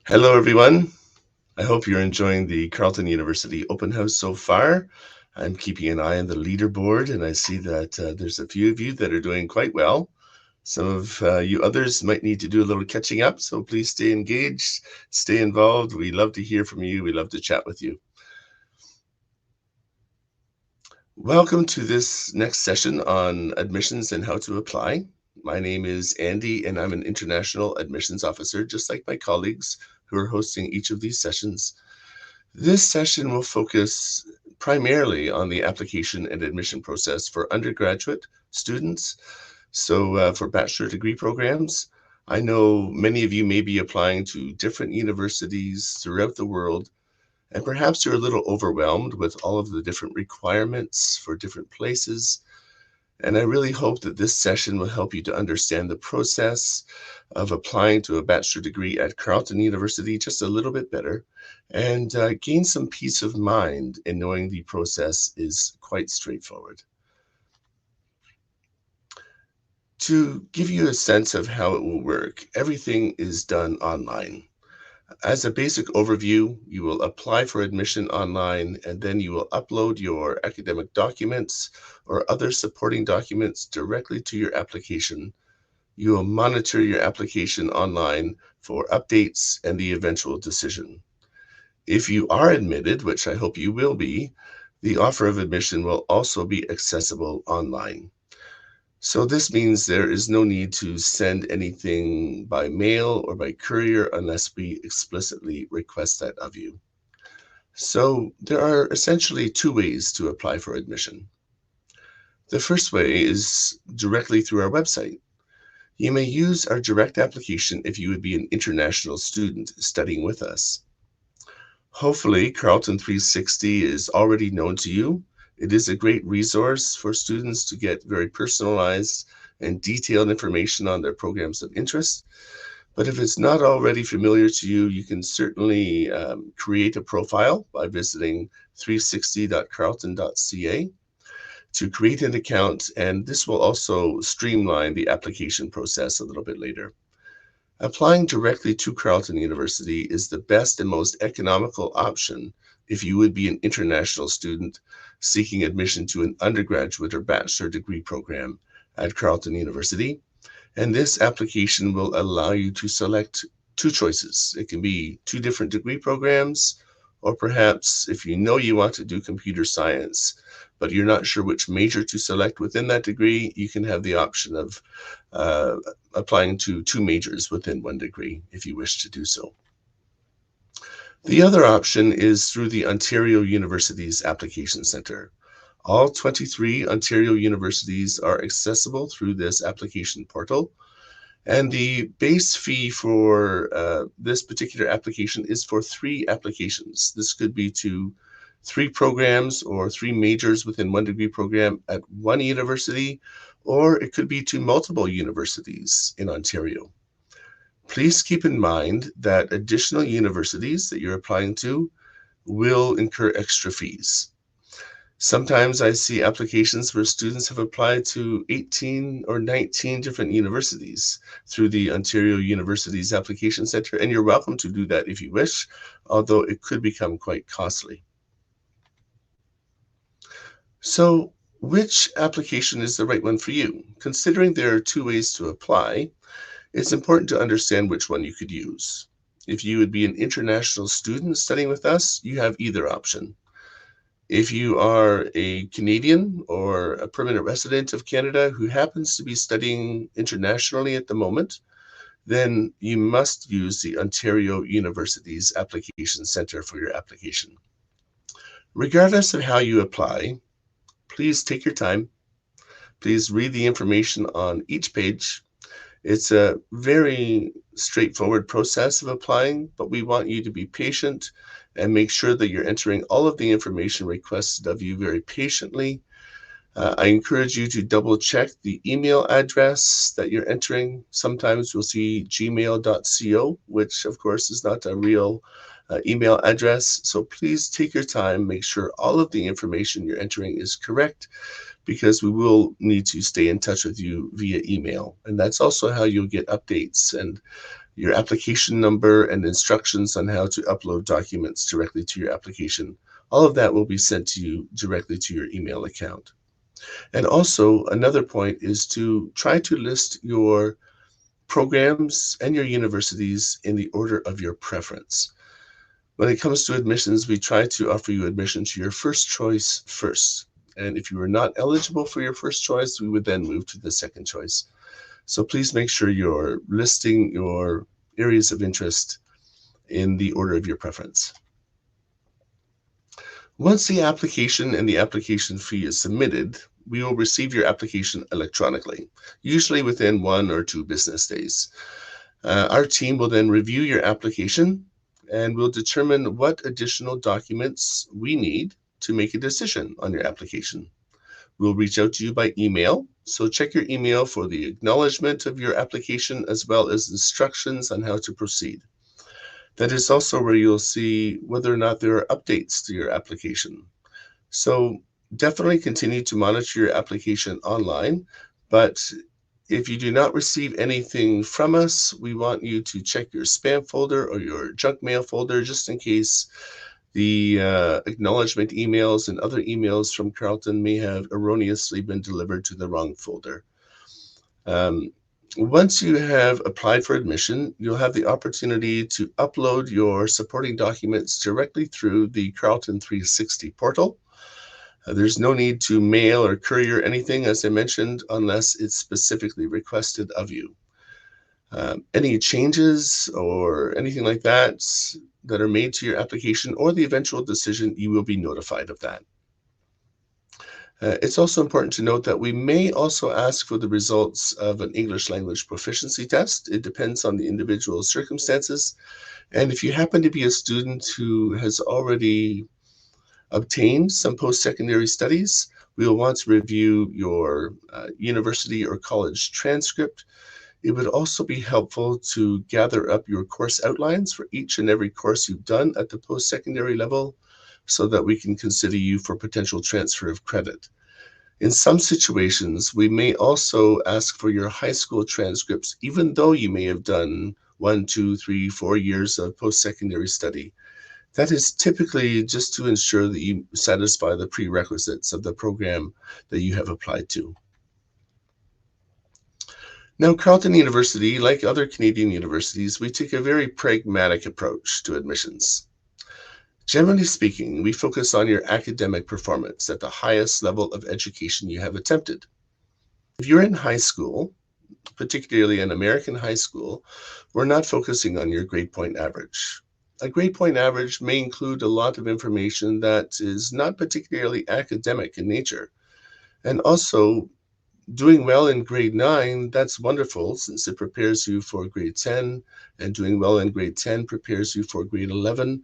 Hello, everyone. I hope you're enjoying the Carleton University open house so far. I'm keeping an eye on the leaderboard, and I see that there's a few of you that are doing quite well. Some of you others might need to do a little catching up, so please stay engaged, stay involved. We love to hear from you. We love to chat with you. Welcome to this next session on admissions and how to apply. My name is Andy, and I'm an international admissions officer, just like my colleagues who are hosting each of these sessions. This session will focus primarily on the application and admission process for undergraduate students. So for bachelor degree programs, I know many of you may be applying to different universities throughout the world, and perhaps you're a little overwhelmed with all of the different requirements for different places. And I really hope that this session will help you to understand the process of applying to a bachelor degree at Carleton University just a little bit better and gain some peace of mind in knowing the process is quite straightforward. To give you a sense of how it will work, everything is done online. As a basic overview, you will apply for admission online, and then you will upload your academic documents or other supporting documents directly to your application. You will monitor your application online for updates and the eventual decision. If you are admitted, which I hope you will be, the offer of admission will also be accessible online. So this means there is no need to send anything by mail or by courier unless we explicitly request that of you. So there are essentially two ways to apply for admission. The first way is directly through our website. You may use our direct application if you would be an international student studying with us. Hopefully, Carleton 360 is already known to you. It is a great resource for students to get very personalized and detailed information on their programs of interest. But if it's not already familiar to you, you can certainly create a profile by visiting 360.carleton.ca to create an account, and this will also streamline the application process a little bit later. Applying directly to Carleton University is the best and most economical option if you would be an international student seeking admission to an undergraduate or bachelor degree program at Carleton University. And this application will allow you to select two choices. It can be two different degree programs, or perhaps if you know you want to do computer science, but you're not sure which major to select within that degree, you can have the option of applying to two majors within one degree if you wish to do so. The other option is through the Ontario University's Application Centre. All 23 Ontario universities are accessible through this application portal, and the base fee for this particular application is for 3 applications. This could be to 3 programs or 3 majors within one degree program at one university, or it could be to multiple universities in Ontario. Please keep in mind that additional universities that you're applying to will incur extra fees. Sometimes I see applications where students have applied to 18 or 19 different universities through the Ontario University's Application Centre, and you're welcome to do that if you wish, although it could become quite costly. So, which application is the right one for you? Considering there are 2 ways to apply, it's important to understand which one you could use. If you would be an international student studying with us, you have either option. If you are a Canadian or a permanent resident of Canada who happens to be studying internationally at the moment, then you must use the Ontario University's Application Centre for your application. Regardless of how you apply, please take your time. Please read the information on each page. It's a very straightforward process of applying, but we want you to be patient and make sure that you're entering all of the information requested of you very patiently. I encourage you to double check the email address that you're entering. Sometimes we'll see gmail.co, which of course is not a real email address. So please take your time, make sure all of the information you're entering is correct, because we will need to stay in touch with you via email. And that's also how you'll get updates and your application number, and instructions on how to upload documents directly to your application. All of that will be sent to you directly to your email account. And also, another point is to try to list your programs and your universities in the order of your preference. When it comes to admissions, we try to offer you admission to your first choice first. And if you are not eligible for your first choice, we would then move to the second choice. So please make sure you're listing your areas of interest in the order of your preference. Once the application and the application fee is submitted, we will receive your application electronically, usually within 1 or 2 business days. Our team will then review your application and will determine what additional documents we need to make a decision on your application. We'll reach out to you by email, so check your email for the acknowledgement of your application as well as instructions on how to proceed. That is also where you'll see whether or not there are updates to your application. So definitely continue to monitor your application online, but if you do not receive anything from us, we want you to check your spam folder or your junk mail folder just in case the acknowledgement emails and other emails from Carleton may have erroneously been delivered to the wrong folder. Once you have applied for admission, you'll have the opportunity to upload your supporting documents directly through the Carleton 360 portal. There's no need to mail or courier anything, as I mentioned, unless it's specifically requested of you. Any changes or anything like that that are made to your application or the eventual decision, you will be notified of that. It's also important to note that we may also ask for the results of an English language proficiency test. It depends on the individual circumstances. And if you happen to be a student who has already obtained some post-secondary studies, we will want to review your university or college transcript. It would also be helpful to gather up your course outlines for each and every course you've done at the post-secondary level so that we can consider you for potential transfer of credit. In some situations, we may also ask for your high school transcripts, even though you may have done 1, 2, 3, 4 years of post-secondary study. That is typically just to ensure that you satisfy the prerequisites of the program that you have applied to. Now, Carleton University, like other Canadian universities, we take a very pragmatic approach to admissions. Generally speaking, we focus on your academic performance at the highest level of education you have attempted. If you're in high school, particularly an American high school, we're not focusing on your grade point average. A grade point average may include a lot of information that is not particularly academic in nature. And also, doing well in grade 9, that's wonderful since it prepares you for grade 10, and doing well in grade 10 prepares you for grade 11.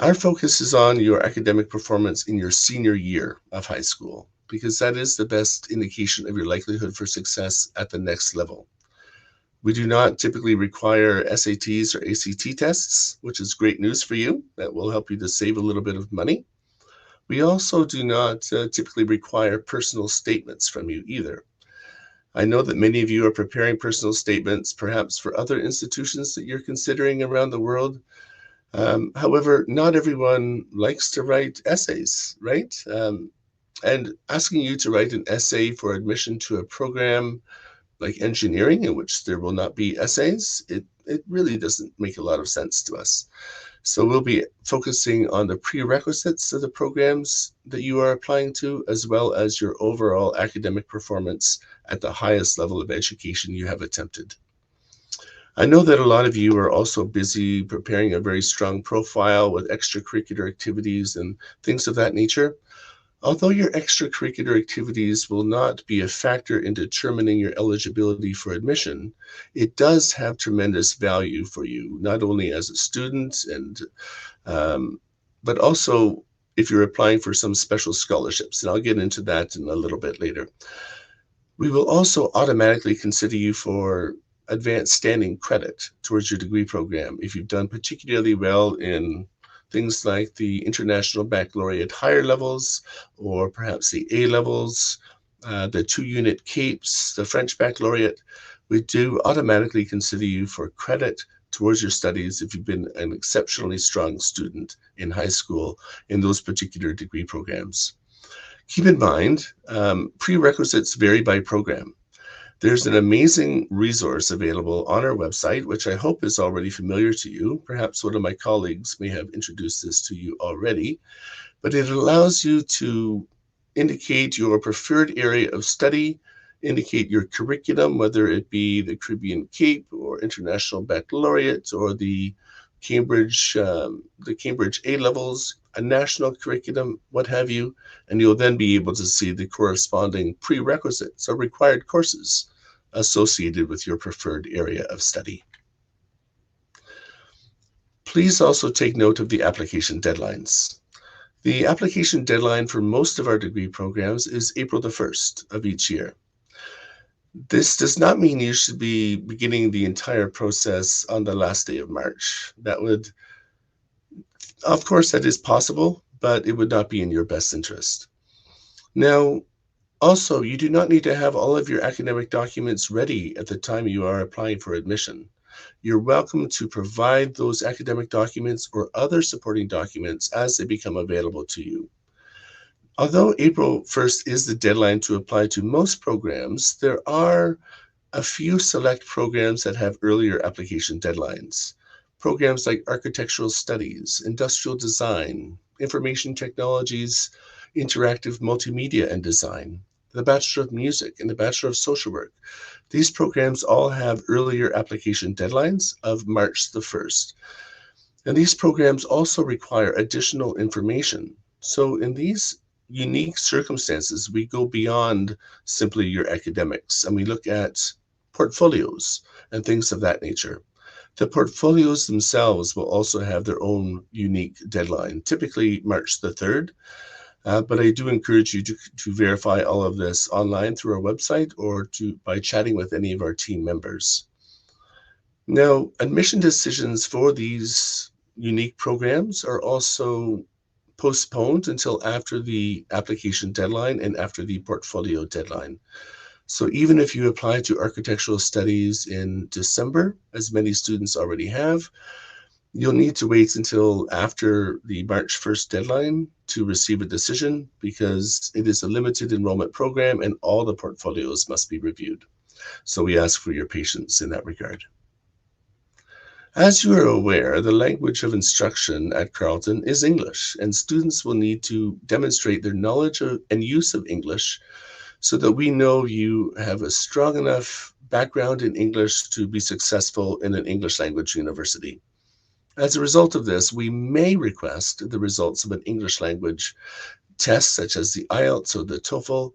Our focus is on your academic performance in your senior year of high school, because that is the best indication of your likelihood for success at the next level. We do not typically require SATs or ACT tests, which is great news for you. That will help you to save a little bit of money. We also do not typically require personal statements from you either. I know that many of you are preparing personal statements, perhaps for other institutions that you're considering around the world. However, not everyone likes to write essays, right? And asking you to write an essay for admission to a program like engineering, in which there will not be essays, it really doesn't make a lot of sense to us. So we'll be focusing on the prerequisites of the programs that you are applying to, as well as your overall academic performance at the highest level of education you have attempted. I know that a lot of you are also busy preparing a very strong profile with extracurricular activities and things of that nature. Although your extracurricular activities will not be a factor in determining your eligibility for admission, it does have tremendous value for you, not only as a student, but also if you're applying for some special scholarships, and I'll get into that in a little bit later. We will also automatically consider you for advanced standing credit towards your degree program if you've done particularly well in things like the International Baccalaureate higher levels, or perhaps the A levels, the 2-unit CAPES, the French Baccalaureate. we do automatically consider you for credit towards your studies if you've been an exceptionally strong student in high school in those particular degree programs. Keep in mind, prerequisites vary by program. There's an amazing resource available on our website, which I hope is already familiar to you. Perhaps one of my colleagues may have introduced this to you already, but it allows you to indicate your preferred area of study, indicate your curriculum, whether it be the Caribbean Cape or International Baccalaureate or the Cambridge A levels, a national curriculum, what have you, and you'll then be able to see the corresponding prerequisites or required courses associated with your preferred area of study. Please also take note of the application deadlines. The application deadline for most of our degree programs is April the 1st of each year. This does not mean you should be beginning the entire process on the last day of March. Of course, that is possible, but it would not be in your best interest. Now, also, you do not need to have all of your academic documents ready at the time you are applying for admission. You're welcome to provide those academic documents or other supporting documents as they become available to you. Although April 1st is the deadline to apply to most programs, there are a few select programs that have earlier application deadlines. Programs like architectural studies, industrial design, information technologies, interactive multimedia and design, the Bachelor of Music, and the Bachelor of Social Work. These programs all have earlier application deadlines of March the 1st. And these programs also require additional information. So in these unique circumstances, we go beyond simply your academics and we look at portfolios and things of that nature. The portfolios themselves will also have their own unique deadline, typically March the 3rd. But I do encourage you to verify all of this online through our website or by chatting with any of our team members. Now, admission decisions for these unique programs are also postponed until after the application deadline and after the portfolio deadline. So even if you apply to architectural studies in December, as many students already have, you'll need to wait until after the March 1st deadline to receive a decision because it is a limited enrollment program and all the portfolios must be reviewed. So we ask for your patience in that regard. As you are aware, the language of instruction at Carleton is English, and students will need to demonstrate their knowledge and use of English so that we know you have a strong enough background in English to be successful in an English language university. As a result of this, we may request the results of an English language test, such as the IELTS or the TOEFL,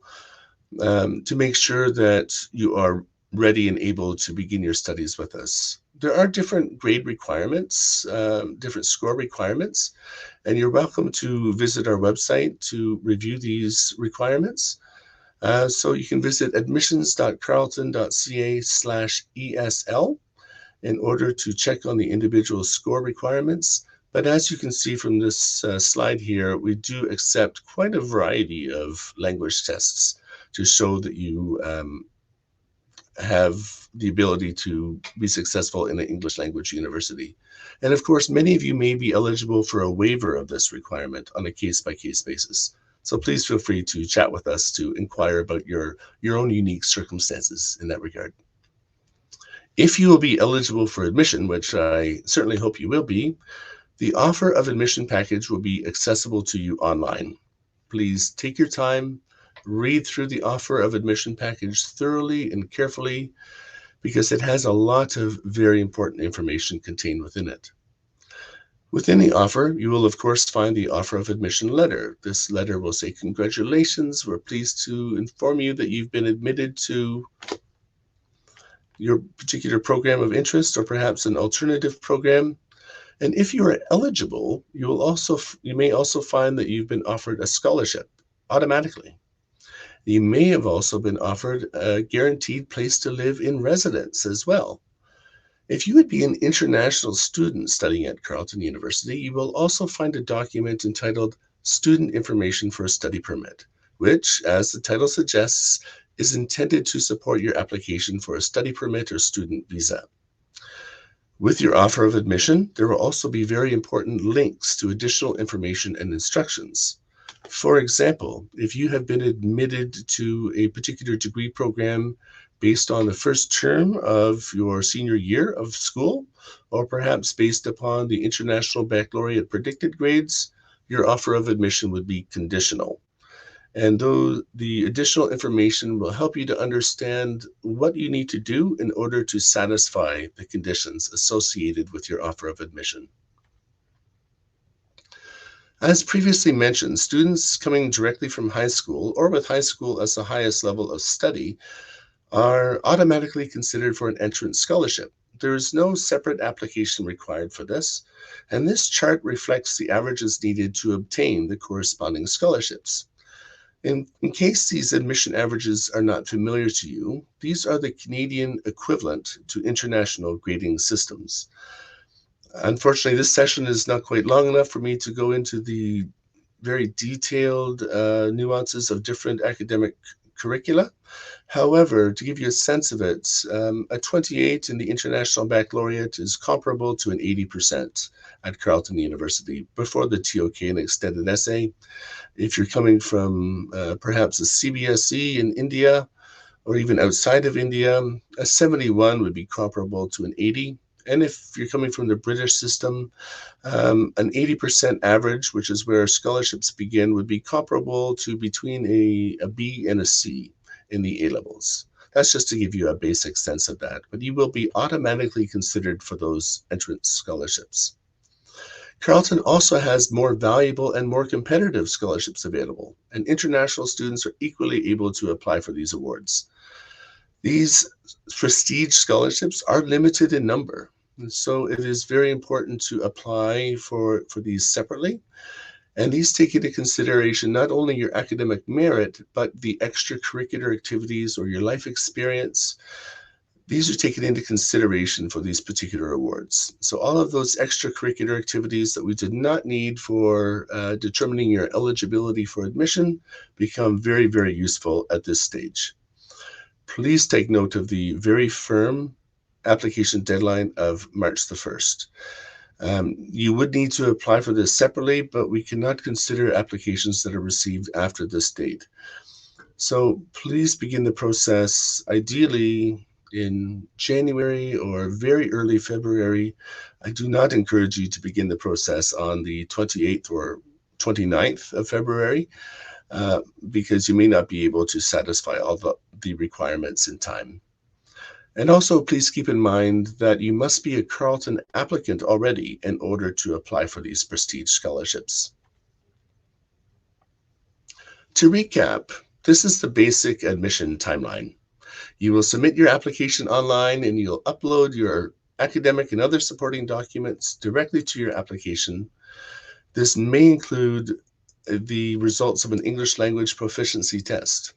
to make sure that you are ready and able to begin your studies with us. There are different grade requirements, different score requirements, and you're welcome to visit our website to review these requirements. So you can visit admissions.carleton.ca/ESL in order to check on the individual score requirements. But as you can see from this slide here, we do accept quite a variety of language tests to show that you have the ability to be successful in an English language university. And of course, many of you may be eligible for a waiver of this requirement on a case-by-case basis. So please feel free to chat with us to inquire about your own unique circumstances in that regard. If you will be eligible for admission, which I certainly hope you will be, the offer of admission package will be accessible to you online. Please take your time, read through the offer of admission package thoroughly and carefully because it has a lot of very important information contained within it. Within the offer, you will of course find the offer of admission letter. This letter will say, "Congratulations, we're pleased to inform you that you've been admitted to your particular program of interest or perhaps an alternative program. And if you are eligible, you may also find that you've been offered a scholarship automatically. You may have also been offered a guaranteed place to live in residence as well. If you would be an international student studying at Carleton University, you will also find a document entitled Student Information for a Study Permit, which, as the title suggests, is intended to support your application for a study permit or student visa. With your offer of admission, there will also be very important links to additional information and instructions. For example, if you have been admitted to a particular degree program based on the first term of your senior year of school, or perhaps based upon the International Baccalaureate predicted grades, your offer of admission would be conditional. And though the additional information will help you to understand what you need to do in order to satisfy the conditions associated with your offer of admission. As previously mentioned, students coming directly from high school or with high school as the highest level of study are automatically considered for an entrance scholarship. There is no separate application required for this, and this chart reflects the averages needed to obtain the corresponding scholarships. In case these admission averages are not familiar to you, these are the Canadian equivalent to international grading systems. Unfortunately, this session is not quite long enough for me to go into the very detailed nuances of different academic curricula. However, to give you a sense of it, a 28 in the International Baccalaureate is comparable to an 80% at Carleton University before the TOK and extended essay. If you're coming from perhaps a CBSE in India or even outside of India, a 71 would be comparable to an 80. And if you're coming from the British system, an 80% average, which is where scholarships begin, would be comparable to between a B and a C in the A-levels. That's just to give you a basic sense of that, but you will be automatically considered for those entrance scholarships. Carleton also has more valuable and more competitive scholarships available, and international students are equally able to apply for these awards. These prestige scholarships are limited in number, and so it is very important to apply for these separately. And these take into consideration not only your academic merit, but the extracurricular activities or your life experience. These are taken into consideration for these particular awards. So all of those extracurricular activities that we did not need for determining your eligibility for admission become very, very useful at this stage. Please take note of the very firm application deadline of March the 1st. You would need to apply for this separately, but we cannot consider applications that are received after this date. So please begin the process ideally in January or very early February. I do not encourage you to begin the process on the 28th or 29th of February because you may not be able to satisfy all the requirements in time. And also, please keep in mind that you must be a Carleton applicant already in order to apply for these prestige scholarships. To recap, this is the basic admission timeline. You will submit your application online and you'll upload your academic and other supporting documents directly to your application. This may include the results of an English language proficiency test.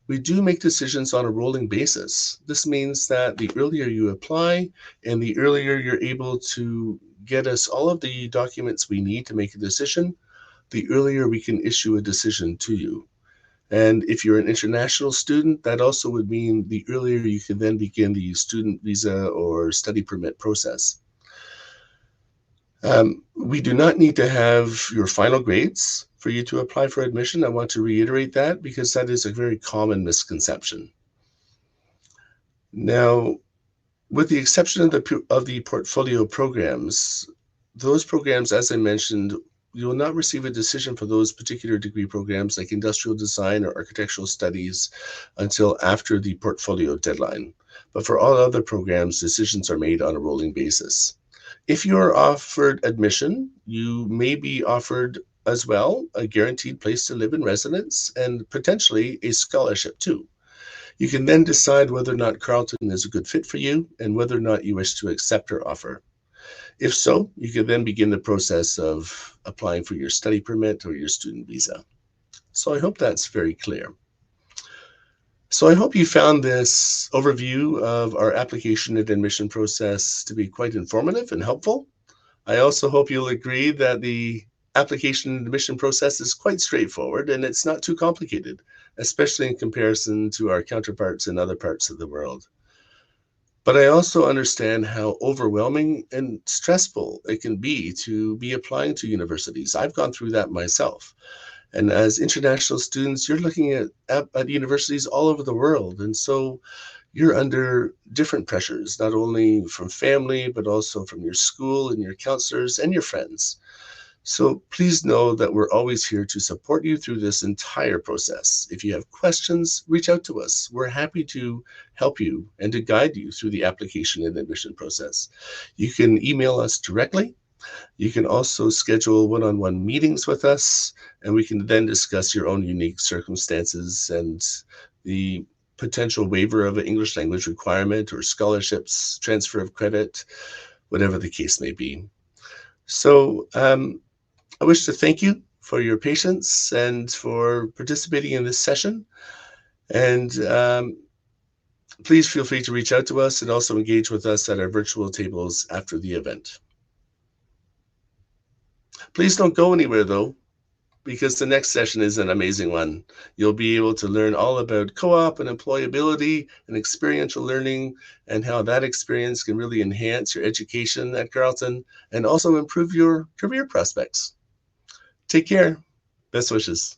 We do make decisions on a rolling basis. This means that the earlier you apply and the earlier you're able to get us all of the documents we need to make a decision, the earlier we can issue a decision to you. And if you're an international student, that also would mean the earlier you can then begin the student visa or study permit process. We do not need to have your final grades for you to apply for admission. I want to reiterate that because that is a very common misconception. Now, with the exception of the portfolio programs, those programs, as I mentioned, you will not receive a decision for those particular degree programs like industrial design or architectural studies until after the portfolio deadline. But for all other programs, decisions are made on a rolling basis. If you are offered admission, you may be offered as well a guaranteed place to live and residence and potentially a scholarship too. You can then decide whether or not Carleton is a good fit for you and whether or not you wish to accept her offer. If so, you can then begin the process of applying for your study permit or your student visa. So I hope that's very clear. So I hope you found this overview of our application and admission process to be quite informative and helpful. I also hope you'll agree that the application and admission process is quite straightforward and it's not too complicated, especially in comparison to our counterparts in other parts of the world. But I also understand how overwhelming and stressful it can be to be applying to universities. I've gone through that myself. And as international students, you're looking at universities all over the world. And so you're under different pressures, not only from family, but also from your school and your counselors and your friends. So please know that we're always here to support you through this entire process. If you have questions, reach out to us. We're happy to help you and to guide you through the application and admission process. You can email us directly. You can also schedule one-on-one meetings with us, and we can then discuss your own unique circumstances and the potential waiver of an English language requirement or scholarships, transfer of credit, whatever the case may be. So I wish to thank you for your patience and for participating in this session. And please feel free to reach out to us and also engage with us at our virtual tables after the event. Please don't go anywhere though, because the next session is an amazing one. You'll be able to learn all about co-op and employability and experiential learning and how that experience can really enhance your education at Carleton and also improve your career prospects. Take care. Best wishes.